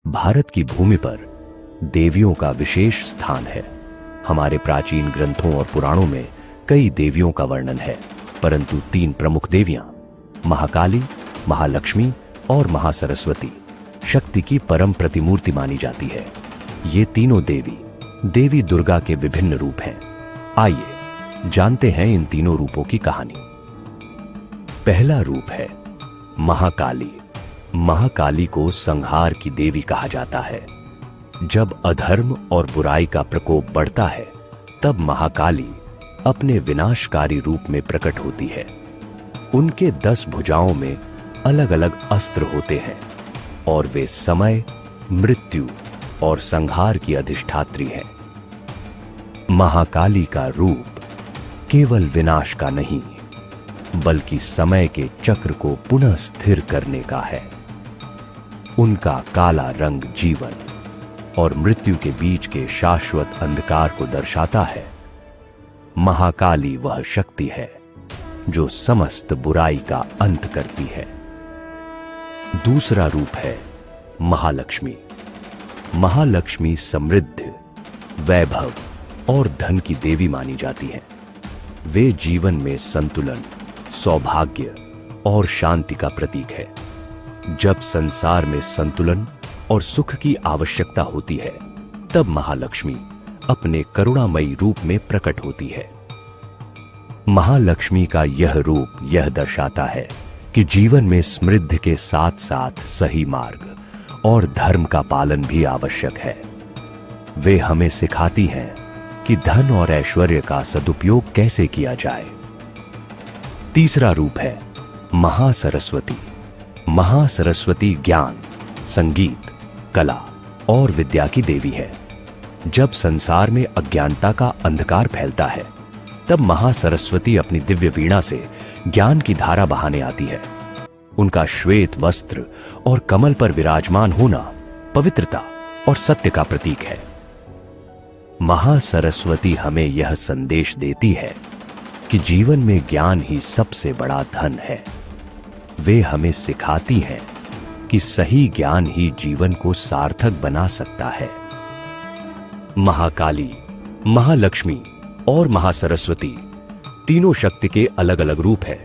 भारत की भूमि पर देवियों का विशेष स्थान है। हमारे प्राचीन ग्रंथों और पुराणों में कई देवियों का वर्णन है, परंतु तीन प्रमुख देवियां महाकाली, महालक्ष्मी और महासरस्वती शक्ति की परम प्रतिमूर्ति मानी जाती है। ये तीनों देवी दुर्गा के विभिन्न रूप हैं। आइए जानते हैं इन तीनों रूपों की कहानी। पहला रूप है महाकाली। महाकाली को संहार की देवी कहा जाता है। जब अधर्म और बुराई का प्रकोप बढ़ता है, तब महाकाली अपने विनाशकारी रूप में प्रकट होती है। उनके 10 भुजाओं में अलग अलग अस्त्र होते हैं और वे समय, मृत्यु और संहार की अधिष्ठात्री हैं। महाकाली का रूप केवल विनाश का नहीं, बल्कि समय के चक्र को पुनः स्थिर करने का है। उनका काला रंग जीवन और मृत्यु के बीच के शाश्वत अंधकार को दर्शाता है। महाकाली वह शक्ति है जो समस्त बुराई का अंत करती है। दूसरा रूप है महालक्ष्मी। महालक्ष्मी समृद्धि, वैभव और धन की देवी मानी जाती हैं। वे जीवन में संतुलन, सौभाग्य और शांति का प्रतीक है। जब संसार में संतुलन और सुख की आवश्यकता होती है, तब महालक्ष्मी अपने करुणामयी रूप में प्रकट होती है। महालक्ष्मी का यह रूप यह दर्शाता है कि जीवन में समृद्धि के साथ साथ सही मार्ग और धर्म का पालन भी आवश्यक है। वे हमें सिखाती हैं कि धन और ऐश्वर्य का सदुपयोग कैसे किया जाए। तीसरा रूप है महासरस्वती। महासरस्वती ज्ञान, संगीत, कला और विद्या की देवी है। जब संसार में अज्ञानता का अंधकार फैलता है, तब महासरस्वती अपनी दिव्य वीणा से ज्ञान की धारा बहाने आती है। उनका श्वेत वस्त्र और कमल पर विराजमान होना पवित्रता और सत्य का प्रतीक है। महासरस्वती हमें यह संदेश देती है कि जीवन में ज्ञान ही सबसे बड़ा धन है। वे हमें सिखाती हैं कि सही ज्ञान ही जीवन को सार्थक बना सकता है। महाकाली, महालक्ष्मी और महासरस्वती तीनों शक्ति के अलग अलग रूप हैं,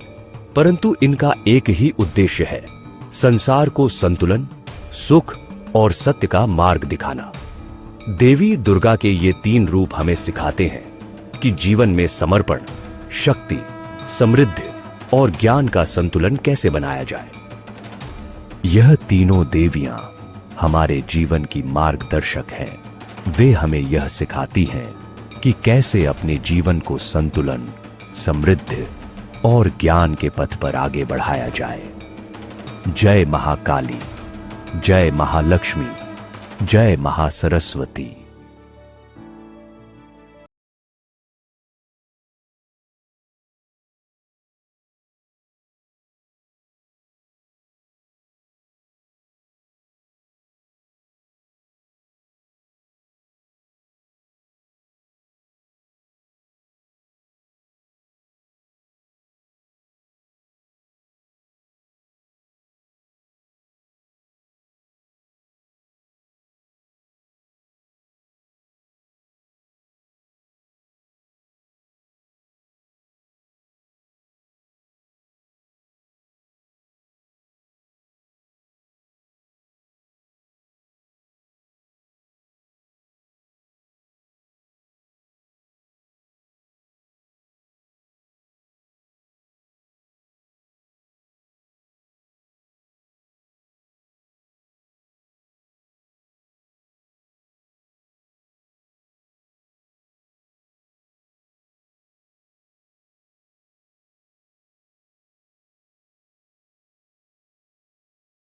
परंतु इनका एक ही उद्देश्य है, संसार को संतुलन, सुख और सत्य का मार्ग दिखाना। देवी दुर्गा के ये तीन रूप हमें सिखाते हैं कि जीवन में समर्पण, शक्ति, समृद्धि और ज्ञान का संतुलन कैसे बनाया जाए। यह तीनों देवियां हमारे जीवन की मार्गदर्शक हैं। वे हमें यह सिखाती हैं कि कैसे अपने जीवन को संतुलन, समृद्धि और ज्ञान के पथ पर आगे बढ़ाया जाए। जय महाकाली, जय महालक्ष्मी, जय महासरस्वती।